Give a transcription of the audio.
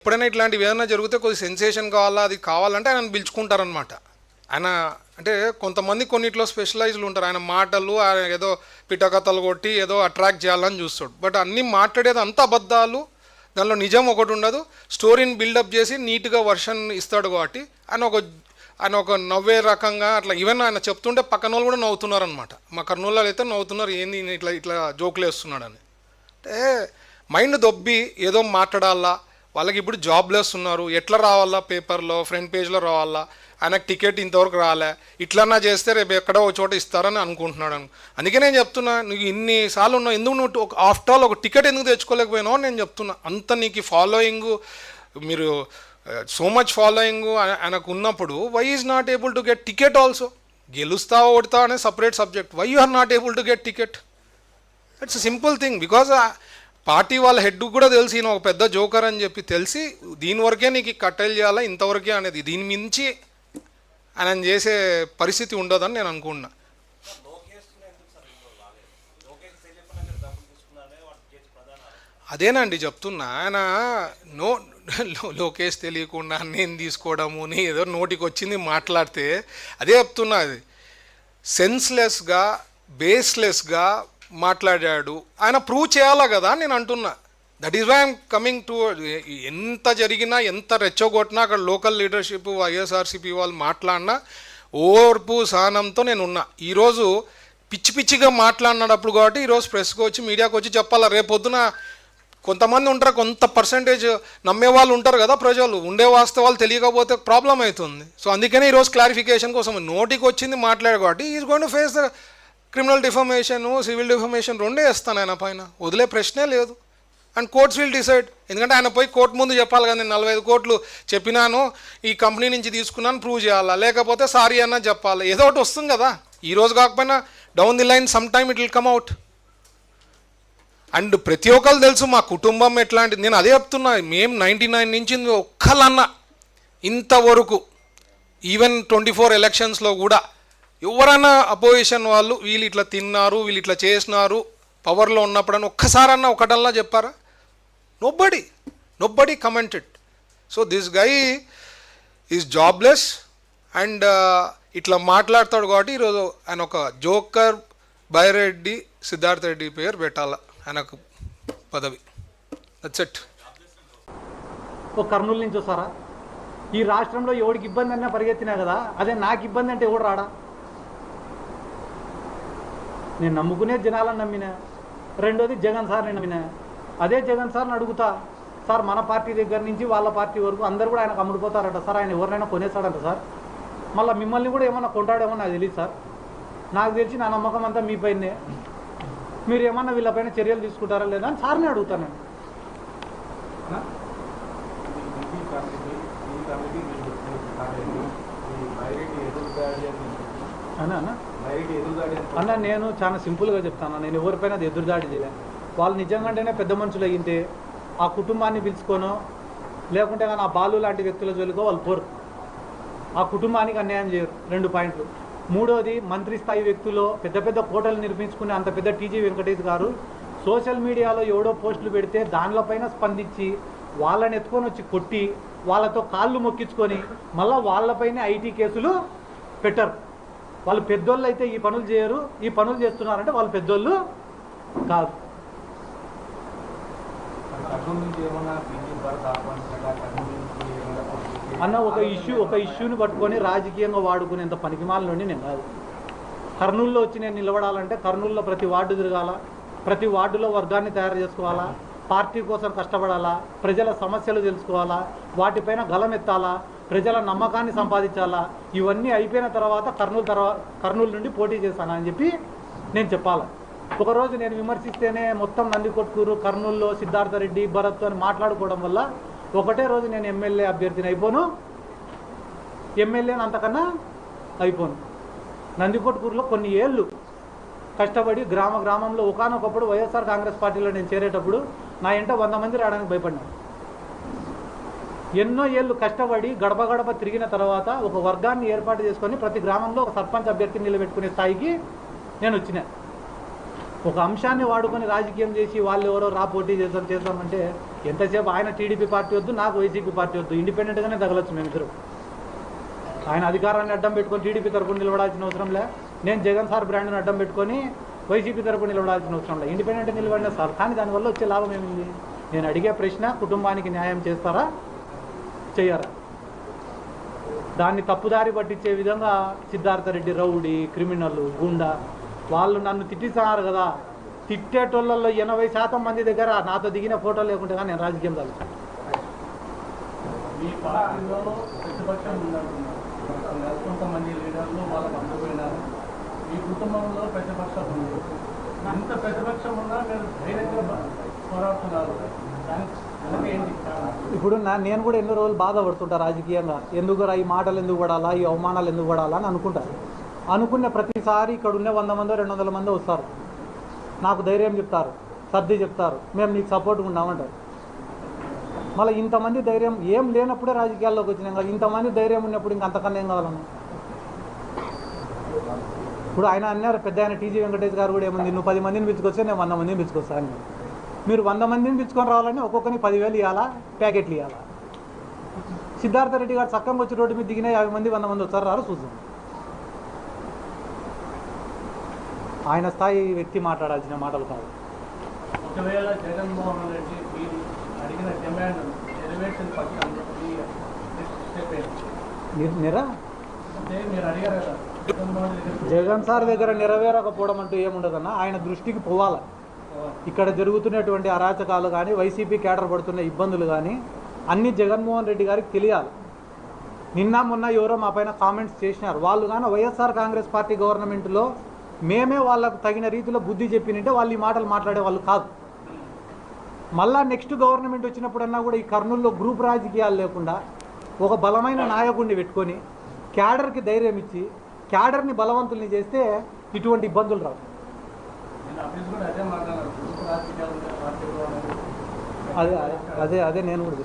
ఎప్పుడైనా ఇట్లాంటివి ఏదైనా జరిగితే కొద్ది సెన్సేషన్ కావాలా, అది కావాలంటే ఆయన పిలుచుకుంటారనమాట. ఆయన అంటే కొంతమంది కొన్నిట్లో స్పెషలైజ్లు ఉంటారు. ఆయన మాటలు ఆయన ఏదో పిటకథలు కొట్టి ఏదో అట్రాక్ట్ చేయాలని చూస్తాడు. బట్ అన్నీ మాట్లాడేది అంత అబద్ధాలు, దానిలో నిజం ఒకటి ఉండదు. స్టోరీని బిల్డప్ చేసి నీట్గా వర్షన్ ఇస్తాడు. కాబట్టి ఆయన ఒక నవ్వే రకంగా అట్లా ఈవెన్ ఆయన చెప్తుంటే పక్కన వాళ్ళు కూడా నవ్వుతున్నారు అనమాట. మా కర్నూలులో అయితే నవ్వుతున్నారు, ఏంది ఇట్లా ఇట్లా జోకులు వేస్తున్నాడని. అంటే మైండ్ దొబ్బి ఏదో మాట్లాడాలా, వాళ్ళకి ఇప్పుడు జాబ్లెస్ ఉన్నారు, ఎట్లా రావాలా, పేపర్లో ఫ్రంట్ పేజ్లో రావాలా, ఆయనకు టికెట్ ఇంతవరకు రాలే, ఇట్లన్నా చేస్తే రేపు ఎక్కడో ఒక చోట ఇస్తారని అనుకుంటున్నాడు. అందుకే నేను చెప్తున్నా, నువ్వు ఇన్నిసార్లు ఉన్నావు, ఎందుకు నువ్వు ఆఫ్టర్ ఆల్ ఒక టికెట్ ఎందుకు తెచ్చుకోలేకపోయినావు అని నేను చెప్తున్నా. అంత నీకు ఫాలోయింగ్, మీరు సో మచ్ ఫాలోయింగ్ ఆయనకు ఉన్నప్పుడు why is not able to get ticket also? గెలుస్తావా ఓడతావా అనే separate subject. Why you are not able to get ticket? It's simple thing. Because party వాళ్ళ హెడ్ కూడా తెలిసి ఈయన ఒక పెద్ద జోకర్ అని చెప్పి తెలిసి దీని వరకే నీకు కట్టెలు చేయాలా, ఇంతవరకే అనేది, దీని మించి ఆయన చేసే పరిస్థితి ఉండదని నేను అనుకుంటున్నా. అదేనండి చెప్తున్నా. ఆయన లోకేష్ తెలియకుండా నేను తీసుకోవడము, నీ ఏదో నోటికి వచ్చింది మాట్లాడితే అదే చెప్తున్నా. అది సెన్స్లెస్గా బేస్లెస్గా మాట్లాడాడు. ఆయన ప్రూవ్ చేయాలా కదా నేను అంటున్నా. That is why I'm coming to. ఎంత జరిగినా, ఎంత రెచ్చగొట్టినా అక్కడ లోకల్ లీడర్షిప్ వైఎస్ఆర్సీపీ వాళ్ళు మాట్లాడినా ఓర్పు సహనంతో నేను ఉన్నా. ఈరోజు పిచ్చి పిచ్చిగా మాట్లాడినప్పుడు కాబట్టి ఈరోజు ప్రెస్కి వచ్చి మీడియాకి వచ్చి చెప్పాలా. రేపొద్దున కొంతమంది ఉంటారు, కొంత పర్సంటేజ్ నమ్మే వాళ్ళు ఉంటారు కదా ప్రజలు, ఉండే వాస్తవాలు తెలియకపోతే ప్రాబ్లం అవుతుంది. సో అందుకనే ఈరోజు క్లారిఫికేషన్ కోసం నోటికి వచ్చింది మాట్లాడారు కాబట్టి is going to face the criminal defamation, civil defamation రెండే వేస్తాను ఆయన పైన, వదిలే ప్రశ్నే లేదు. And courts will decide. ఎందుకంటే ఆయన పోయి కోర్టు ముందు చెప్పాలి కదా, నేను 45 కోట్లు చెప్పినాను, ఈ కంపెనీ నుంచి తీసుకున్నాను ప్రూవ్ చేయాలా, లేకపోతే సారీ అన్నా చెప్పాలి, ఏదో ఒకటి వస్తుంది కదా. ఈరోజు కాకపోయినా down the line some time it will come out. And ప్రతి ఒక్కరు తెలుసు మా కుటుంబం ఎట్లాంటిది. నేను అదే చెప్తున్నా, మేము 99 నుంచి ఒక్కలన్నా ఇంతవరకు ఈవెన్ 24 ఎలక్షన్స్లో కూడా ఎవరైనా అపోజిషన్ వాళ్ళు వీళ్ళు ఇట్లా తిన్నారు, వీళ్ళు ఇట్లా చేసినారు పవర్లో ఉన్నప్పుడని ఒక్కసారన్నా ఒకటల్లా చెప్పారా? Nobody commented. So this guy is jobless and ఇట్లా మాట్లాడతాడు కాబట్టి ఈరోజు ఆయన ఒక జోకర్ బైరెడ్డి సిద్ధార్థ రెడ్డి పేరు పెట్టాల ఆయనకు పదవి. That's it. ఓ కర్నూలు నుంచి వస్తారా? ఈ రాష్ట్రంలో ఎవడికి ఇబ్బంది అన్నా పరిగెత్తినా కదా, అదే నాకు ఇబ్బంది అంటే ఎవడు రాడా? నేను నమ్ముకునే జనాలను నమ్మినా. రెండోది జగన్ సార్ని నమ్మినా. అదే జగన్ సార్ని అడుగుతా, సార్ మన పార్టీ దగ్గర నుంచి వాళ్ళ పార్టీ వరకు అందరు కూడా ఆయనకు అమ్ముడుపోతారట సార్, ఆయన ఎవరినైనా కొనేస్తాడంట సార్, మళ్ళీ మిమ్మల్ని కూడా ఏమన్నా కొంటాడేమో నాకు తెలియదు సార్. నాకు తెలిసి నా నమ్మకం అంతా మీ పైనే. మీరు ఏమన్నా వీళ్ళపైన చర్యలు తీసుకుంటారా లేదా అని సార్ని అడుగుతాను నేను. అన్న నేను చాలా సింపుల్గా చెప్తాను, నేను ఎవరిపైన అది ఎదురుదాడి చేయలే. వాళ్ళు నిజంగానే పెద్ద మనుషులు అయ్యింటే ఆ కుటుంబాన్ని పిలుచుకోనో లేకుంటే కానీ ఆ బాలు లాంటి వ్యక్తుల జోలికో వాళ్ళు పోరు. ఆ కుటుంబానికి అన్యాయం చేయరు. 2 పాయింట్లు. మూడోది, మంత్రి స్థాయి వ్యక్తులు పెద్ద పెద్ద కోటలు నిర్మించుకునే అంత పెద్ద టీజీ వెంకటేష్ గారు సోషల్ మీడియాలో ఎవడో పోస్టులు పెడితే దానిపైన స్పందించి వాళ్ళని ఎత్తుకొని వచ్చి కొట్టి వాళ్ళతో కాళ్ళు మొక్కించుకొని మళ్ళీ వాళ్ళపైన ఐటీ కేసులు పెట్టరు. వాళ్ళు పెద్దోళ్ళు అయితే ఈ పనులు చేయరు, ఈ పనులు చేస్తున్నారంటే వాళ్ళు పెద్దోళ్ళు కాదు. అన్న ఒక ఇష్యూని పట్టుకొని రాజకీయంగా వాడుకునేంత పనికిమాల నుండి నేను కాదు. కర్నూలులో వచ్చి నేను నిలబడాలంటే కర్నూలులో ప్రతి వార్డు తిరగాల, ప్రతి వార్డులో వర్గాన్ని తయారు చేసుకోవాలా, పార్టీ కోసం కష్టపడాలా, ప్రజల సమస్యలు తెలుసుకోవాలా, వాటిపైన గలమెత్తాలా, ప్రజల నమ్మకాన్ని సంపాదించాలా. ఇవన్నీ అయిపోయిన తర్వాత కర్నూలు నుండి పోటీ చేశాను అని చెప్పి నేను చెప్పాలి. ఒకరోజు నేను విమర్శిస్తేనే మొత్తం నందికొట్కూరు, కర్నూలులో సిద్ధార్థ రెడ్డి, భరత్ అని మాట్లాడుకోవడం వల్ల ఒకటే రోజు నేను ఎమ్మెల్యే అభ్యర్థిని అయిపోను, ఎమ్మెల్యేని అంతకన్నా అయిపోను. నందికొట్కూరులో కొన్ని ఏళ్ళు కష్టపడి గ్రామంలో ఒకనొకప్పుడు వైఎస్ఆర్ కాంగ్రెస్ పార్టీలో నేను చేరేటప్పుడు నా ఇంట 100 మంది రావడానికి భయపడ్డాను. ఎన్నో ఏళ్ళు కష్టపడి గడప గడప తిరిగిన తర్వాత ఒక వర్గాన్ని ఏర్పాటు చేసుకొని ప్రతి గ్రామంలో ఒక సర్పంచ్ అభ్యర్థిని నిలబెట్టుకునే స్థాయికి నేను వచ్చిన. ఒక అంశాన్ని వాడుకొని రాజకీయం చేసి వాళ్ళు ఎవరో పోటీ చేద్దామంటే ఎంతసేపు ఆయన టీడీపీ పార్టీ వద్దు, నాకు వైసీపీ పార్టీ వద్దు, ఇండిపెండెంట్గానే తగలొచ్చు మేమిద్దరు. ఆయన అధికారాన్ని అడ్డం పెట్టుకొని టీడీపీ తరపున నిలబడాల్సిన అవసరం లే, నేను జగన్ సార్ బ్రాండ్ని అడ్డం పెట్టుకొని వైసీపీ తరపున నిలబడాల్సిన అవసరం లే, ఇండిపెండెంట్ నిలబడినా సార్. కానీ దానివల్ల వచ్చే లాభం ఏమింది? నేను అడిగే ప్రశ్న, కుటుంబానికి న్యాయం చేస్తారా చెయ్యరా? దాన్ని తప్పుదారి పట్టించే విధంగా సిద్ధార్థరెడ్డి రౌడీ, క్రిమినల్, గుండా వాళ్ళు నన్ను తిట్టిస్తున్నారు కదా. తిట్టేటోళ్ళల్లో 80% మంది దగ్గర నాతో దిగిన ఫోటో లేకుంటే కానీ నేను రాజకీయం తగ్గుతాను. మీ పార్టీలో ప్రతిపక్షం ఉందంటున్నారు, కొంతమంది లీడర్లు వాళ్ళకి అందపోయినారు. మీ కుటుంబంలో ప్రతిపక్షం ఉంది. ఇంత ప్రతిపక్షం ఉన్నా మీరు ధైర్యంగా పోరాడుతున్నారు. ఏంటి? ఇప్పుడు నేను కూడా ఎన్నో రోజులు బాధపడుతుంటా రాజకీయంగా. ఎందుకు ఈ మాటలు ఎందుకు పడాలా, ఈ అవమానాలు ఎందుకు పడాలా అని అనుకుంటారు. అనుకున్న ప్రతిసారి ఇక్కడ ఉన్న 100 మందో 200 మందో వస్తారు, నాకు ధైర్యం చెప్తారు, సర్ది చెప్తారు, మేము నీకు సపోర్ట్గా ఉన్నామంటారు. మళ్ళీ ఇంతమంది ధైర్యం ఏం లేనప్పుడే రాజకీయాల్లోకి వచ్చినాం కదా, ఇంతమంది ధైర్యం ఉన్నప్పుడు ఇంక అంతకన్నా ఏం కావాలన్నా? ఇప్పుడు ఆయన అన్నారు, పెద్ద ఆయన టీజీ వెంకటేష్ గారు కూడా ఏముంది, నువ్వు 10 మందిని పిలుచుకొస్తే నేను 100 మందిని పిలుచుకొస్తాను. మీరు 100 మందిని పిలుచుకొని రావాలని ఒక్కొక్కరికి 10,000 ఇవ్వాలా, ప్యాకెట్లు ఇవ్వాలా? సిద్ధార్థరెడ్డి గారు చక్కగా వచ్చి రోడ్డు మీద దిగిన 50 మంది 100 మంది వచ్చారు, రారు చూద్దాం. ఆయన స్థాయి వ్యక్తి మాట్లాడాల్సిన మాటలు కాదు. ఒకవేళ జగన్మోహన్ రెడ్డి మీరు అడిగిన డిమాండ్ నెరవేర్చిన పక్షంలో అంటే మీరు అడిగారు కదా, జగన్ సార్ దగ్గర నెరవేరకపోవడం అంటూ ఏముండదన్నా, ఆయన దృష్టికి పోవాలి. ఇక్కడ జరుగుతున్నటువంటి అరాచకాలు కానీ, వైసీపీ కేడర్ పడుతున్న ఇబ్బందులు కానీ అన్నీ జగన్మోహన్ రెడ్డి గారికి తెలియాలి. నిన్న మొన్న ఎవరో మా పైన కామెంట్స్ చేసినారు, వాళ్ళు కానీ వైఎస్ఆర్ కాంగ్రెస్ పార్టీ గవర్నమెంట్లో మేమే వాళ్ళకు తగిన రీతిలో బుద్ధి చెప్పినంటే వాళ్ళు ఈ మాటలు మాట్లాడే వాళ్ళు కాదు. మళ్ళా నెక్స్ట్ గవర్నమెంట్ వచ్చినప్పుడన్నా కూడా ఈ కర్నూలులో గ్రూప్ రాజకీయాలు లేకుండా ఒక బలమైన నాయకుడిని పెట్టుకొని క్యాడర్కి ధైర్యం ఇచ్చి క్యాడర్ని బలవంతుల్ని చేస్తే ఇటువంటి ఇబ్బందులు రావు. అదే అదే అదే నేను కూడా